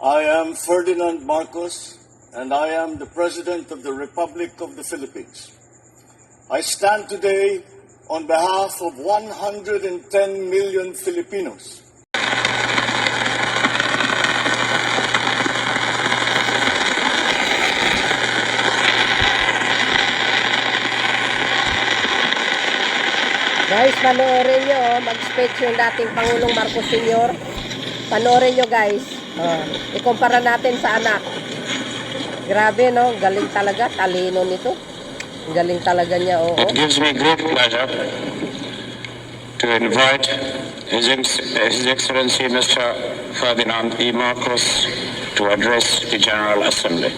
I am Ferdinand Marcos, and I am the President of the Republic of the Philippines. I stand today on behalf of 110 million Filipinos. Guys, panoorin nyo, mag-speech yung dating Pangulong Marcos Sr. Panoorin nyo guys. Ikumpara natin sa anak. Grabe no, galing talaga, talino nito. Galing talaga niya, oo. It gives me great pleasure to invite His Excellency Mr. Ferdinand E. Marcos to address the General Assembly.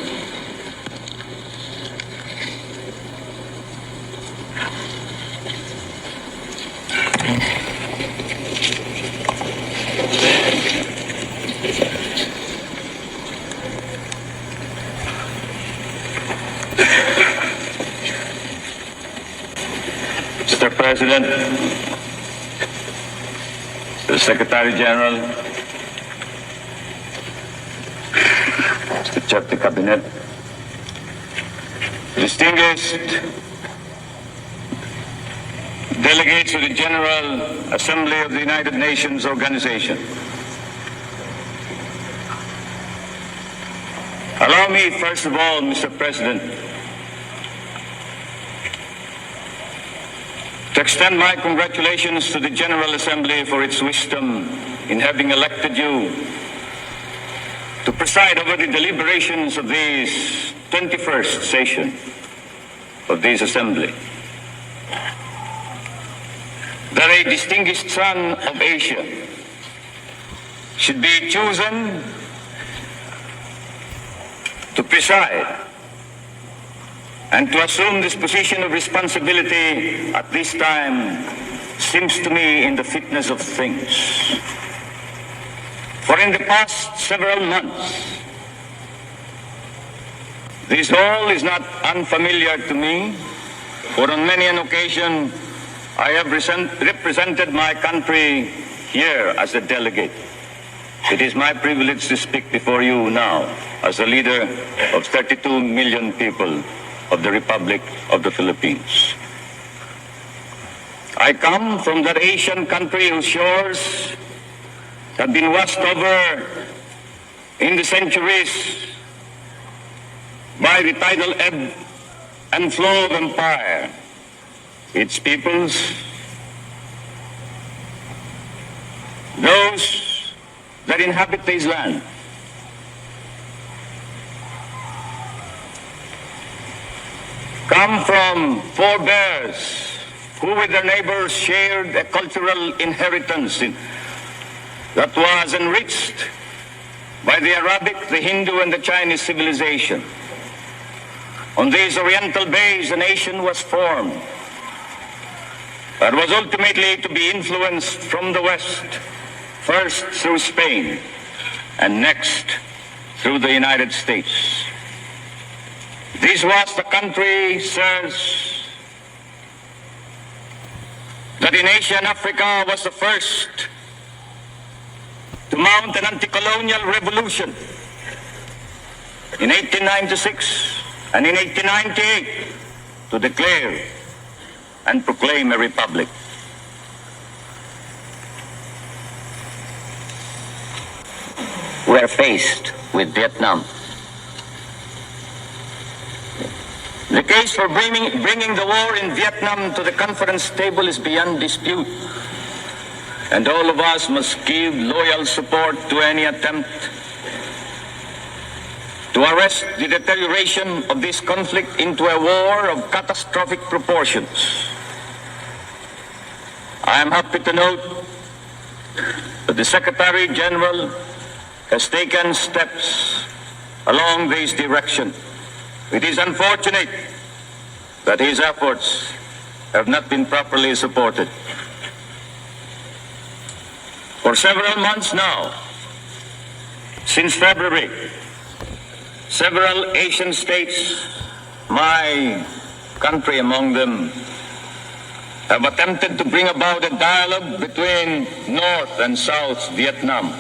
Mr. President, the Secretary General, Mr. Chief of the Cabinet, distinguished delegates of the General Assembly of the United Nations Organization. Allow me, first of all, Mr. President, to extend my congratulations to the General Assembly for its wisdom in having elected you to preside over the deliberations of this 21st session of this Assembly. That a distinguished son of Asia should be chosen to preside and to assume this position of responsibility at this time seems to me in the fitness of things. For in the past several months, this role is not unfamiliar to me, for on many an occasion I have represented my country here as a delegate. It is my privilege to speak before you now as a leader of 32 million people of the Republic of the Philippines. I come from that Asian country whose shores have been washed over in the centuries by the tidal ebb and flow of empire. Its peoples, those that inhabit this land, come from forebears who with their neighbors shared a cultural inheritance that was enriched by the Arabic, the Hindu, and the Chinese civilization. On these oriental bays, a nation was formed that was ultimately to be influenced from the West, first through Spain, and next through the United States. This was the country, sirs, that in Asia and Africa was the first to mount an anti-colonial revolution in 1896 and in 1898 to declare and proclaim a republic. We are faced with Vietnam. The case for bringing the war in Vietnam to the conference table is beyond dispute, and all of us must give loyal support to any attempt to arrest the deterioration of this conflict into a war of catastrophic proportions. I am happy to note that the Secretary General has taken steps along this direction. It is unfortunate that his efforts have not been properly supported. For several months now, since February, several Asian states, my country among them, have attempted to bring about a dialogue between North and South Vietnam.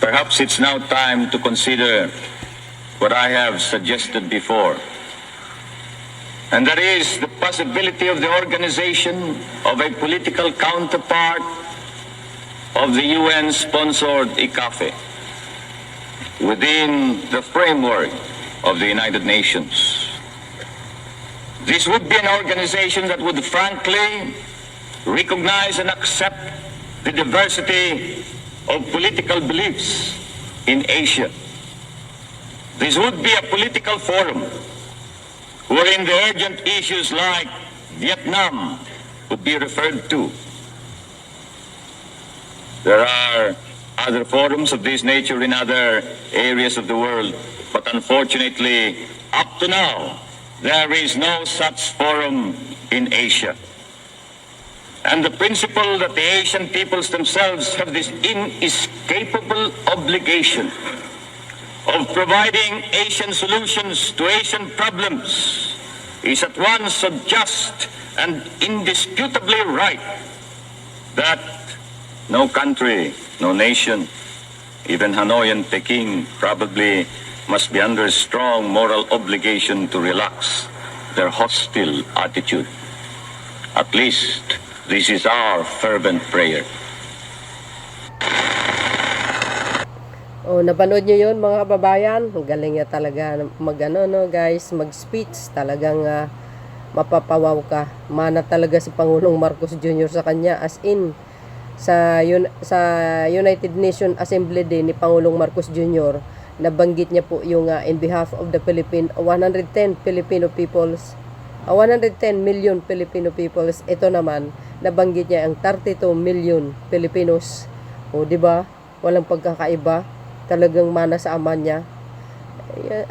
perhaps it's now time to consider what I have suggested before. And that is the possibility of the organization of a political counterpart of the UN-sponsored ICAFE within the framework of the United Nations. This would be an organization that would frankly recognize and accept the diversity of political beliefs in Asia. This would be a political forum wherein the urgent issues like Vietnam would be referred to. There are other forums of this nature in other areas of the world, but unfortunately, up to now, there is no such forum in Asia. And the principle that the Asian peoples themselves have this inescapable obligation of providing Asian solutions to Asian problems is at once a just and indisputably right that no country, no nation, even Hanoi and Peking probably must be under a strong moral obligation to relax their hostile attitude. At least, this is our fervent prayer. Oh, napanood nyo yun mga kababayan? Ang galing niya talaga guys, mag-speech. Talagang mapapawaw ka. Mana talaga si Pangulong Marcos Jr. sa kanya. As in, sa United Nations Assembly din ni Pangulong Marcos Jr., nabanggit niya po yung in behalf of the Philippine 110 Filipino peoples, 110 million Filipino peoples. Ito naman, nabanggit niya ang 32 million Filipinos. O, di ba? Walang pagkakaiba. Talagang mana sa ama niya.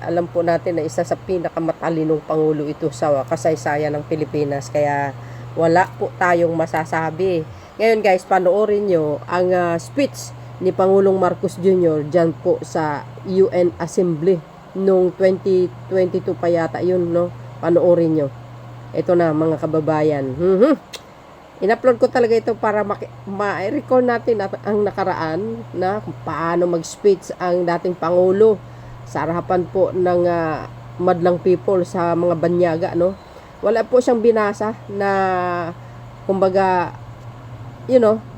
Alam po natin na isa sa pinakamatalinong pangulo ito sa kasaysayan ng Pilipinas. Kaya wala po tayong masasabi. Ngayon guys, panoorin nyo ang speech ni Pangulong Marcos Jr. dyan po sa UN Assembly noong 2022 pa yata yun, no? Panoorin nyo. Ito na mga kababayan. In-upload ko talaga ito para ma-recall natin ang nakaraan na kung paano mag-speech ang dating Pangulo sa harapan po ng madlang people sa mga banyaga, no? Wala po siyang binasa na kumbaga,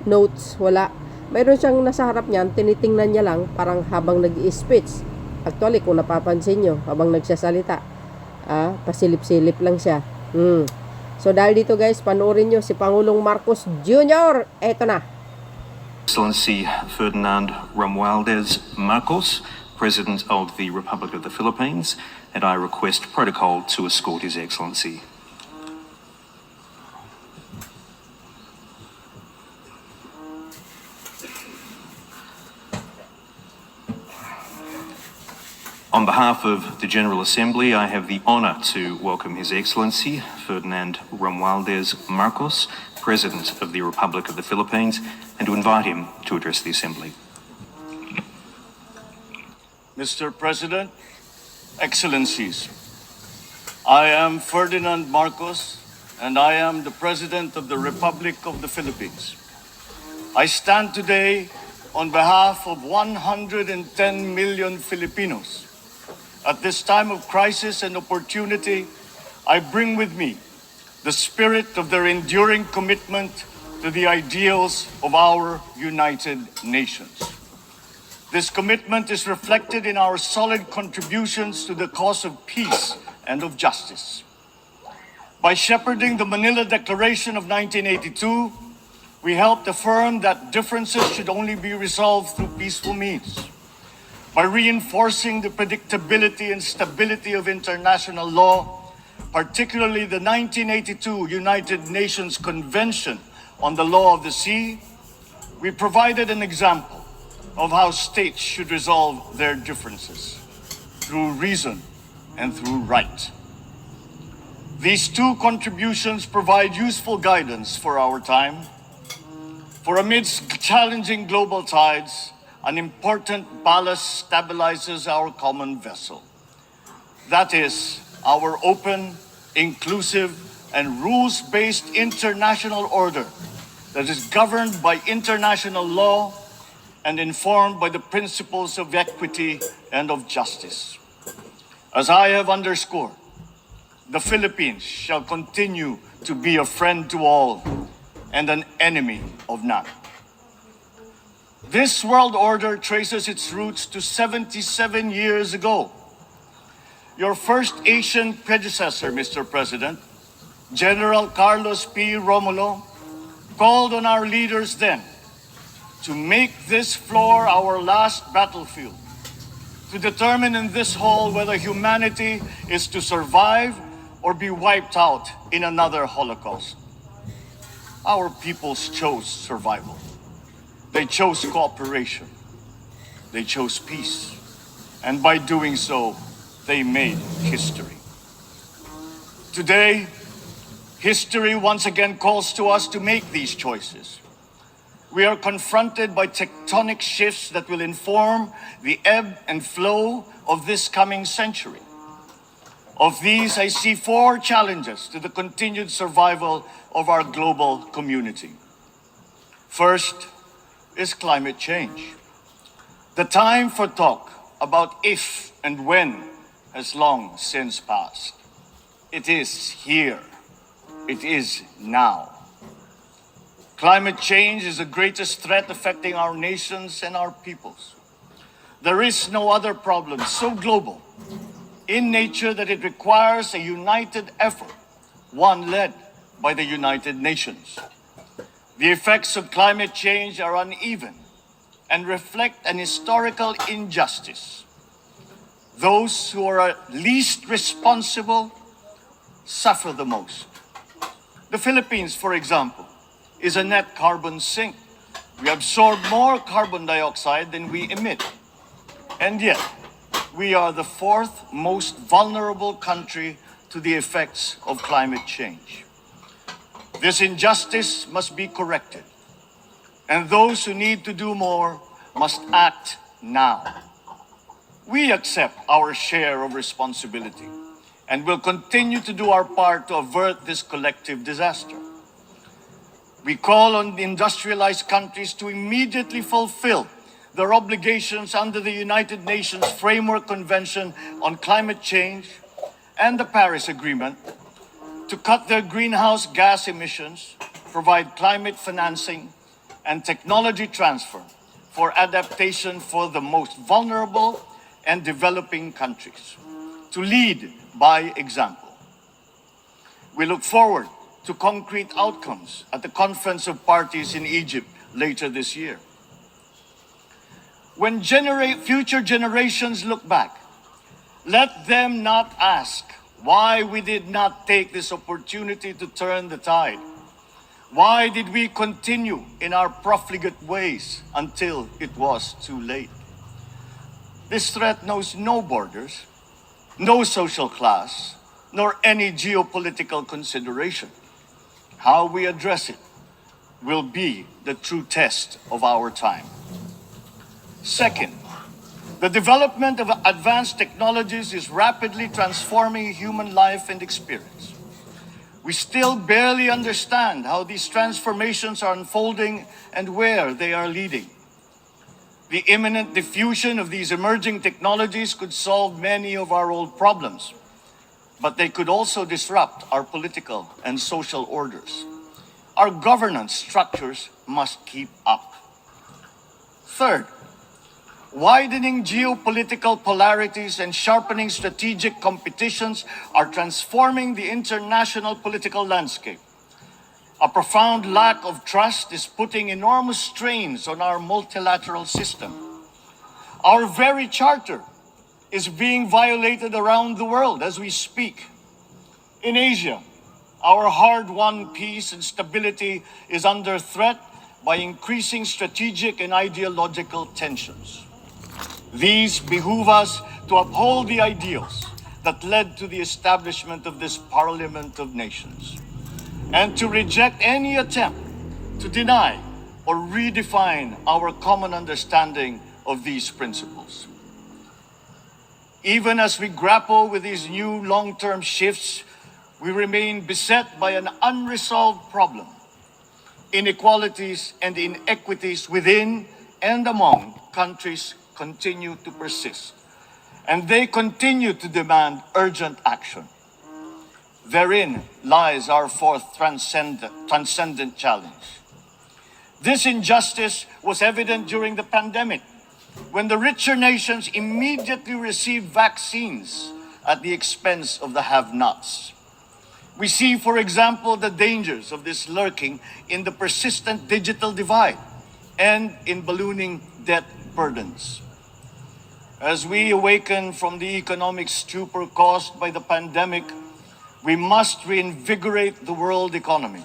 notes, wala. Mayroon siyang nasa harap niyan, tinitingnan niya lang parang habang nag-i-speech. Actually, kung napapansin nyo, habang nagsasalita, pasilip-silip lang siya. So dahil dito guys, panoorin nyo si Pangulong Marcos Jr. Eto na. Excellency Ferdinand Romualdez Marcos, President of the Republic of the Philippines, and I request protocol to escort His Excellency. On behalf of the General Assembly, I have the honour to welcome His Excellency Ferdinand Romualdez Marcos, President of the Republic of the Philippines, and to invite him to address the Assembly. Mr. President, Excellencies, I am Ferdinand Marcos, and I am the President of the Republic of the Philippines. I stand today on behalf of 110 million Filipinos. At this time of crisis and opportunity, I bring with me the spirit of their enduring commitment to the ideals of our United Nations. This commitment is reflected in our solid contributions to the cause of peace and of justice. By shepherding the Manila Declaration of 1982, we helped affirm that differences should only be resolved through peaceful means. By reinforcing the predictability and stability of international law, particularly the 1982 United Nations Convention on the Law of the Sea, we provided an example of how states should resolve their differences through reason and through right. These two contributions provide useful guidance for our time, for amidst challenging global tides, an important ballast stabilizes our common vessel. That is, our open, inclusive, and rules-based international order that is governed by international law and informed by the principles of equity and of justice. As I have underscored, the Philippines shall continue to be a friend to all and an enemy of none. This world order traces its roots to 77 years ago. Your first Asian predecessor, Mr. President, General Carlos P. Romulo, called on our leaders then to make this floor our last battlefield, to determine in this hall whether humanity is to survive or be wiped out in another Holocaust. Our peoples chose survival. They chose cooperation. They chose peace. And by doing so, they made history. Today, history once again calls to us to make these choices. We are confronted by tectonic shifts that will inform the ebb and flow of this coming century. Of these, I see 4 challenges to the continued survival of our global community. First is climate change. The time for talk about if and when has long since passed. It is here. It is now. Climate change is the greatest threat affecting our nations and our peoples. There is no other problem so global in nature that it requires a united effort, one led by the United Nations. The effects of climate change are uneven and reflect an historical injustice. Those who are least responsible suffer the most. The Philippines, for example, is a net carbon sink. We absorb more carbon dioxide than we emit. And yet, we are the 4th most vulnerable country to the effects of climate change. This injustice must be corrected, and those who need to do more must act now. We accept our share of responsibility and will continue to do our part to avert this collective disaster. We call on the industrialized countries to immediately fulfill their obligations under the United Nations Framework Convention on Climate Change and the Paris Agreement to cut their greenhouse gas emissions, provide climate financing, and technology transfer for adaptation for the most vulnerable and developing countries, to lead by example. We look forward to concrete outcomes at the Conference of Parties in Egypt later this year. When future generations look back, let them not ask why we did not take this opportunity to turn the tide. Why did we continue in our profligate ways until it was too late? This threat knows no borders, no social class, nor any geopolitical consideration. How we address it will be the true test of our time. Second, the development of advanced technologies is rapidly transforming human life and experience. We still barely understand how these transformations are unfolding and where they are leading. The imminent diffusion of these emerging technologies could solve many of our old problems, but they could also disrupt our political and social orders. Our governance structures must keep up. Third, widening geopolitical polarities and sharpening strategic competitions are transforming the international political landscape. A profound lack of trust is putting enormous strains on our multilateral system. Our very charter is being violated around the world as we speak. In Asia, our hard-won peace and stability is under threat by increasing strategic and ideological tensions. These behoove us to uphold the ideals that led to the establishment of this Parliament of Nations, and to reject any attempt to deny or redefine our common understanding of these principles. Even as we grapple with these new long-term shifts, we remain beset by an unresolved problem: inequalities and inequities within and among countries continue to persist, and they continue to demand urgent action. Therein lies our fourth transcendent challenge. This injustice was evident during the pandemic, when the richer nations immediately received vaccines at the expense of the have-nots. We see, for example, the dangers of this lurking in the persistent digital divide and in ballooning debt burdens. As we awaken from the economic stupor caused by the pandemic, we must reinvigorate the world economy.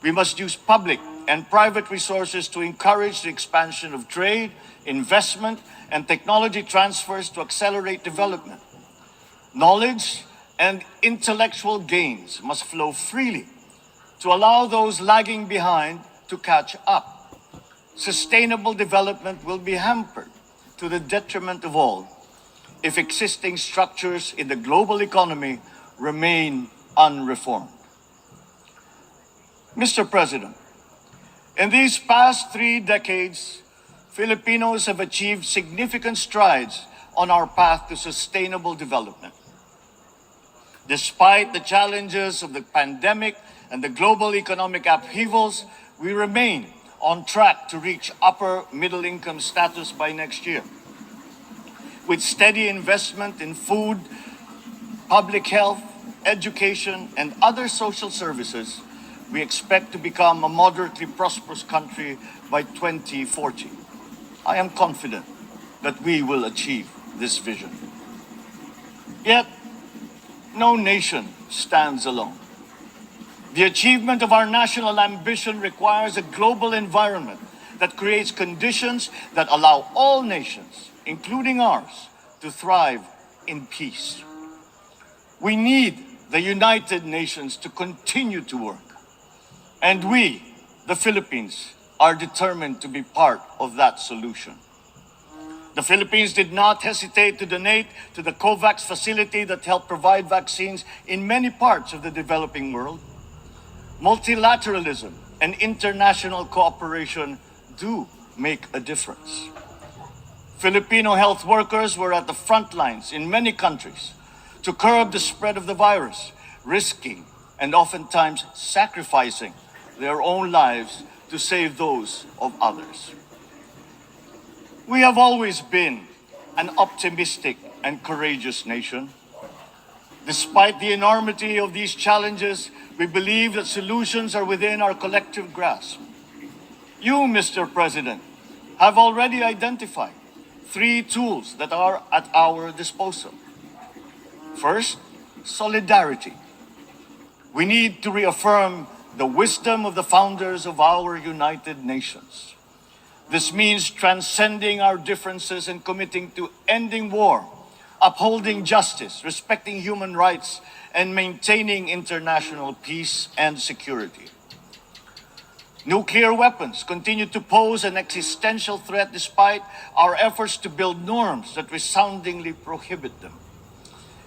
We must use public and private resources to encourage the expansion of trade, investment, and technology transfers to accelerate development. Knowledge and intellectual gains must flow freely to allow those lagging behind to catch up. Sustainable development will be hampered to the detriment of all if existing structures in the global economy remain unreformed. Mr. President, in these past 3 decades, Filipinos have achieved significant strides on our path to sustainable development. Despite the challenges of the pandemic and the global economic upheavals, we remain on track to reach upper middle income status by next year. With steady investment in food, public health, education, and other social services, we expect to become a moderately prosperous country by 2040. I am confident that we will achieve this vision. Yet, no nation stands alone. The achievement of our national ambition requires a global environment that creates conditions that allow all nations, including ours, to thrive in peace. We need the United Nations to continue to work. And we, the Philippines, are determined to be part of that solution. The Philippines did not hesitate to donate to the COVAX facility that helped provide vaccines in many parts of the developing world. Multilateralism and international cooperation do make a difference. Filipino health workers were at the front lines in many countries to curb the spread of the virus, risking and oftentimes sacrificing their own lives to save those of others. We have always been an optimistic and courageous nation. Despite the enormity of these challenges, we believe that solutions are within our collective grasp. You, Mr. President, have already identified 3 tools that are at our disposal. First, solidarity. We need to reaffirm the wisdom of the founders of our United Nations. This means transcending our differences and committing to ending war, upholding justice, respecting human rights, and maintaining international peace and security. Nuclear weapons continue to pose an existential threat despite our efforts to build norms that resoundingly prohibit them.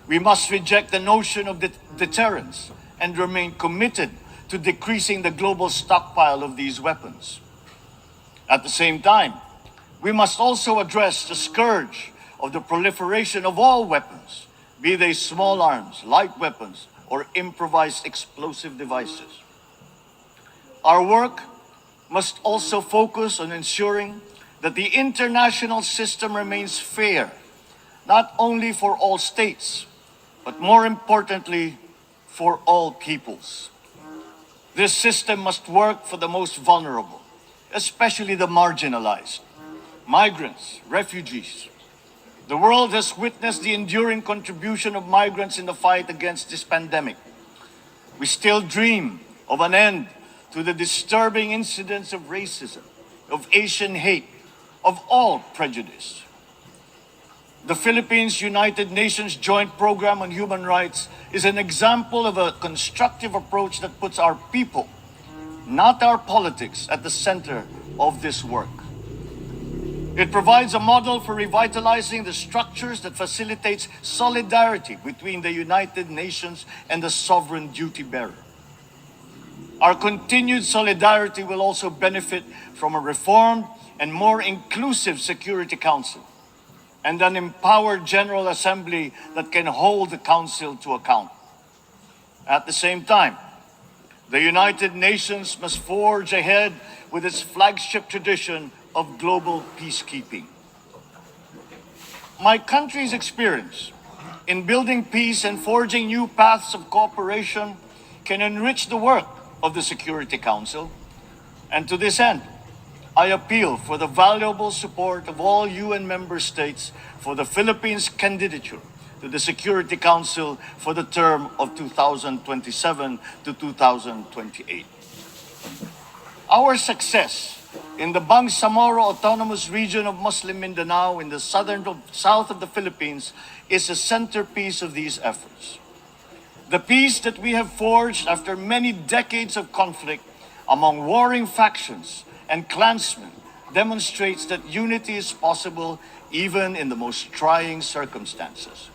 We must reject the notion of deterrence and remain committed to decreasing the global stockpile of these weapons. At the same time, we must also address the scourge of the proliferation of all weapons, be they small arms, light weapons, or improvised explosive devices. Our work must also focus on ensuring that the international system remains fair, not only for all states, but more importantly, for all peoples. This system must work for the most vulnerable, especially the marginalized, migrants, refugees. The world has witnessed the enduring contribution of migrants in the fight against this pandemic. We still dream of an end to the disturbing incidents of racism, of Asian hate, of all prejudice. The Philippines United Nations Joint Program on Human Rights is an example of a constructive approach that puts our people, not our politics, at the center of this work. It provides a model for revitalizing the structures that facilitates solidarity between the United Nations and the sovereign duty bearer. Our continued solidarity will also benefit from a reformed and more inclusive Security Council, and an empowered General Assembly that can hold the Council to account. At the same time, the United Nations must forge ahead with its flagship tradition of global peacekeeping. My country's experience in building peace and forging new paths of cooperation can enrich the work of the Security Council, and to this end, I appeal for the valuable support of all UN member states for the Philippines' candidature to the Security Council for the term of 2027 to 2028. Our success in the Bangsamoro Autonomous Region of Muslim Mindanao in the south of the Philippines is a centerpiece of these efforts. The peace that we have forged after many decades of conflict among warring factions and clansmen demonstrates that unity is possible even in the most trying circumstances.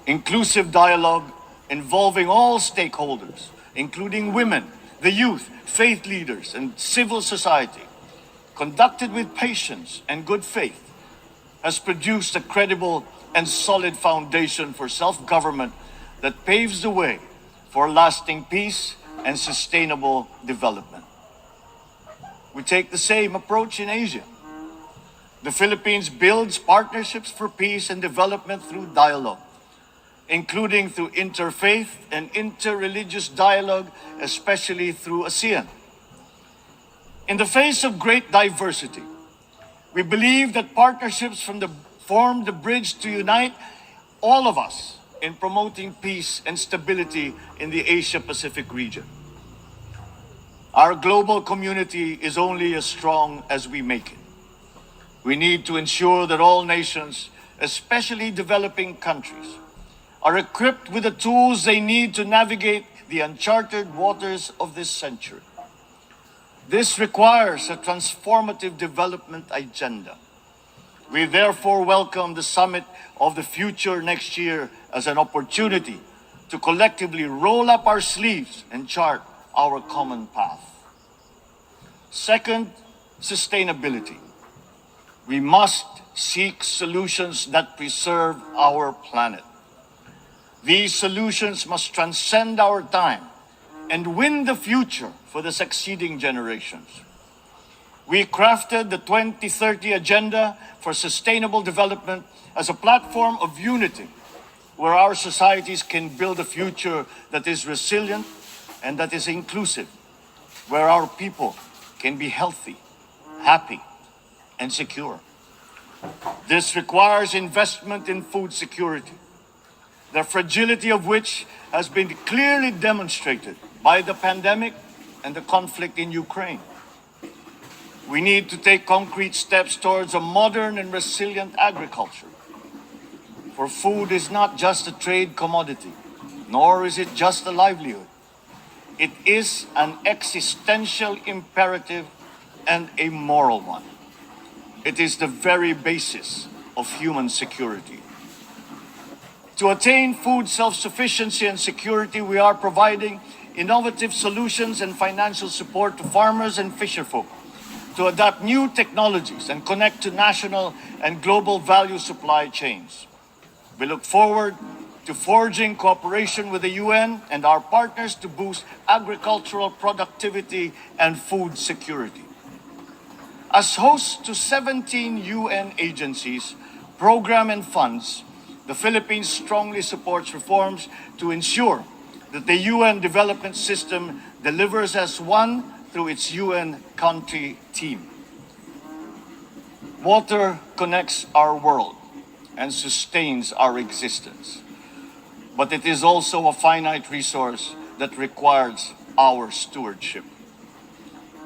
Inclusive dialogue involving all stakeholders, including women, the youth, faith leaders, and civil society, conducted with patience and good faith, has produced a credible and solid foundation for self-government that paves the way for lasting peace and sustainable development. We take the same approach in Asia. The Philippines builds partnerships for peace and development through dialogue, including through interfaith and interreligious dialogue, especially through ASEAN. In the face of great diversity, we believe that partnerships form the bridge to unite all of us in promoting peace and stability in the Asia-Pacific region. Our global community is only as strong as we make it. We need to ensure that all nations, especially developing countries, are equipped with the tools they need to navigate the uncharted waters of this century. This requires a transformative development agenda. We therefore welcome the Summit of the Future next year as an opportunity to collectively roll up our sleeves and chart our common path. Second, sustainability. We must seek solutions that preserve our planet. These solutions must transcend our time and win the future for the succeeding generations. We crafted the 2030 Agenda for Sustainable Development as a platform of unity where our societies can build a future that is resilient and that is inclusive, where our people can be healthy, happy, and secure. This requires investment in food security, the fragility of which has been clearly demonstrated by the pandemic and the conflict in Ukraine. We need to take concrete steps towards a modern and resilient agriculture. For food is not just a trade commodity, nor is it just a livelihood. It is an existential imperative and a moral one. It is the very basis of human security. To attain food self-sufficiency and security, we are providing innovative solutions and financial support to farmers and fisherfolk to adapt new technologies and connect to national and global value supply chains. We look forward to forging cooperation with the UN and our partners to boost agricultural productivity and food security. As host to 17 UN agencies, programs, and funds, the Philippines strongly supports reforms to ensure that the UN development system delivers as one through its UN country team. Water connects our world and sustains our existence, but it is also a finite resource that requires our stewardship.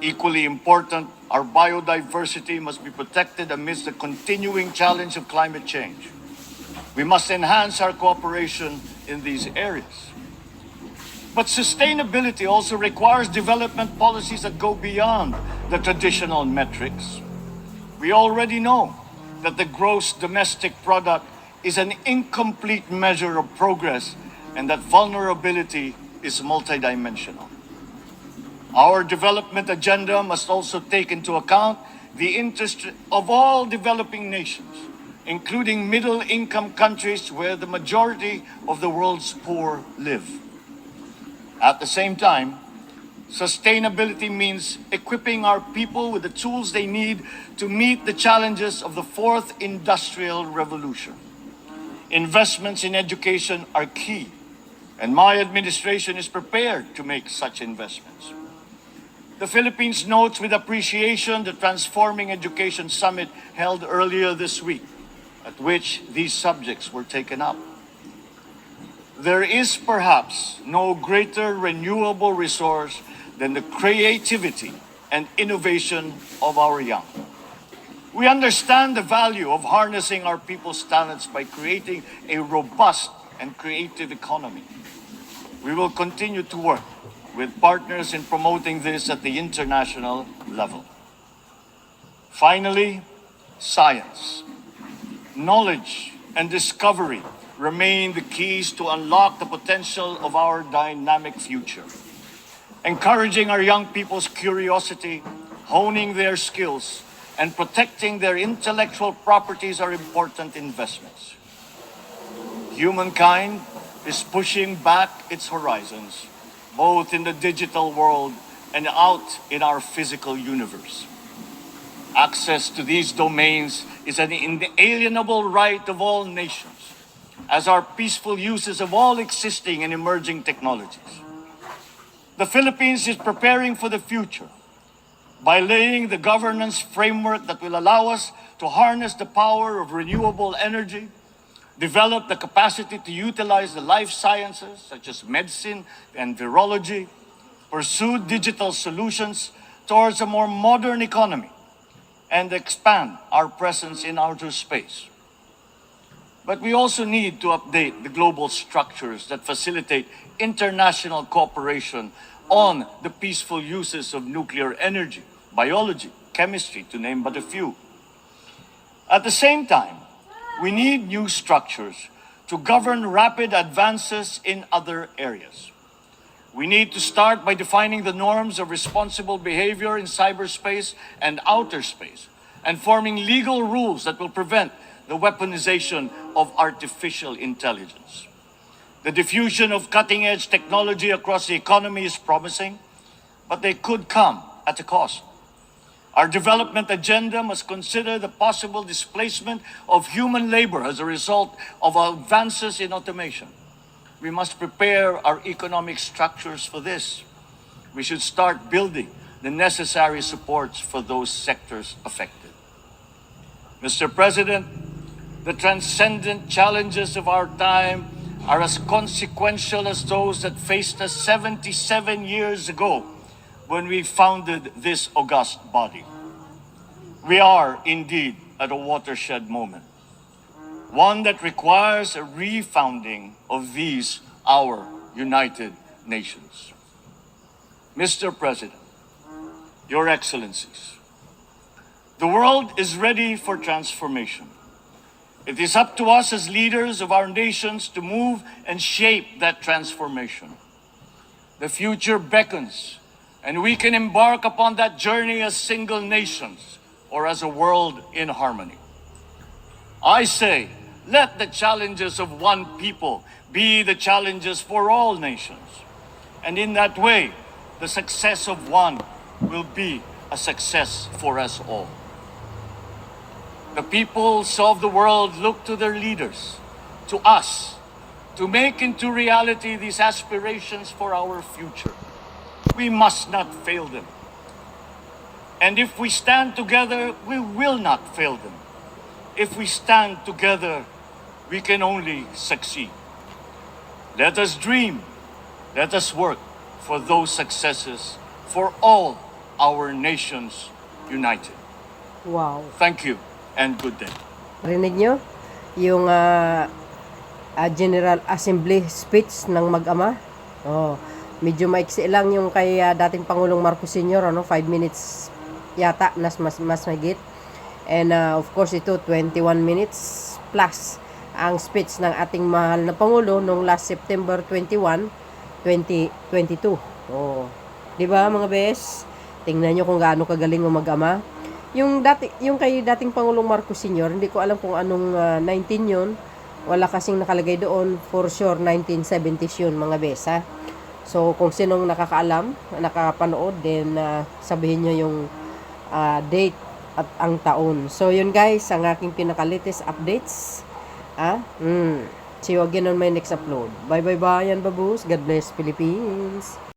Equally important, our biodiversity must be protected amidst the continuing challenge of climate change. We must enhance our cooperation in these areas. But sustainability also requires development policies that go beyond the traditional metrics. We already know that the gross domestic product is an incomplete measure of progress and that vulnerability is multidimensional. Our development agenda must also take into account the interest of all developing nations, including middle-income countries where the majority of the world's poor live. At the same time, sustainability means equipping our people with the tools they need to meet the challenges of the fourth industrial revolution. Investments in education are key, and my administration is prepared to make such investments. The Philippines notes with appreciation the Transforming Education Summit held earlier this week, at which these subjects were taken up. There is perhaps no greater renewable resource than the creativity and innovation of our young. We understand the value of harnessing our people's talents by creating a robust and creative economy. We will continue to work with partners in promoting this at the international level. Finally, science. Knowledge and discovery remain the keys to unlock the potential of our dynamic future. Encouraging our young people's curiosity, honing their skills, and protecting their intellectual properties are important investments. Humankind is pushing back its horizons, both in the digital world and out in our physical universe. Access to these domains is an inalienable right of all nations, as are peaceful uses of all existing and emerging technologies. The Philippines is preparing for the future by laying the governance framework that will allow us to harness the power of renewable energy, develop the capacity to utilize the life sciences, such as medicine and virology, pursue digital solutions towards a more modern economy, and expand our presence in outer space. But we also need to update the global structures that facilitate international cooperation on the peaceful uses of nuclear energy, biology, chemistry, to name but a few. At the same time, we need new structures to govern rapid advances in other areas. We need to start by defining the norms of responsible behavior in cyberspace and outer space, and forming legal rules that will prevent the weaponization of artificial intelligence. The diffusion of cutting-edge technology across the economy is promising, but they could come at a cost. Our development agenda must consider the possible displacement of human labor as a result of advances in automation. We must prepare our economic structures for this. We should start building the necessary supports for those sectors affected. Mr. President, the transcendent challenges of our time are as consequential as those that faced us 77 years ago when we founded this august body. We are indeed at a watershed moment, one that requires a refounding of these, our United Nations. Mr. President, Your Excellencies, the world is ready for transformation. It is up to us as leaders of our nations to move and shape that transformation. The future beckons, and we can embark upon that journey as single nations or as a world in harmony. I say, let the challenges of one people be the challenges for all nations. And in that way, the success of one will be a success for us all. The peoples of the world look to their leaders, to us, to make into reality these aspirations for our future. We must not fail them. And if we stand together, we will not fail them. If we stand together, we can only succeed. Let us dream, let us work for those successes for all our nations united. Wow. Thank you and good day. Rinig nyo yung General Assembly speech ng mag-ama. Oh, medyo maiksi lang yung kay dating Pangulong Marcos Sr. 5 minutes yata mas mahigit. And of course ito 21 minutes plus ang speech ng ating mahal na Pangulo nung last September 21, 2022. Oh, 'di ba mga bes? Tingnan nyo kung gaano kagaling ang mag-ama. yung kay dating Pangulong Marcos Sr., hindi ko alam kung anong 19 yun. Wala kasing nakalagay doon. For sure, 1970s yun, mga besa. So, kung sinong nakakaalam, nakapanood, then sabihin nyo yung date at ang taon. So, yun guys, ang aking pinaka-latest updates. See you again on my next upload. Bye-bye-bye, yan babus. God bless Philippines.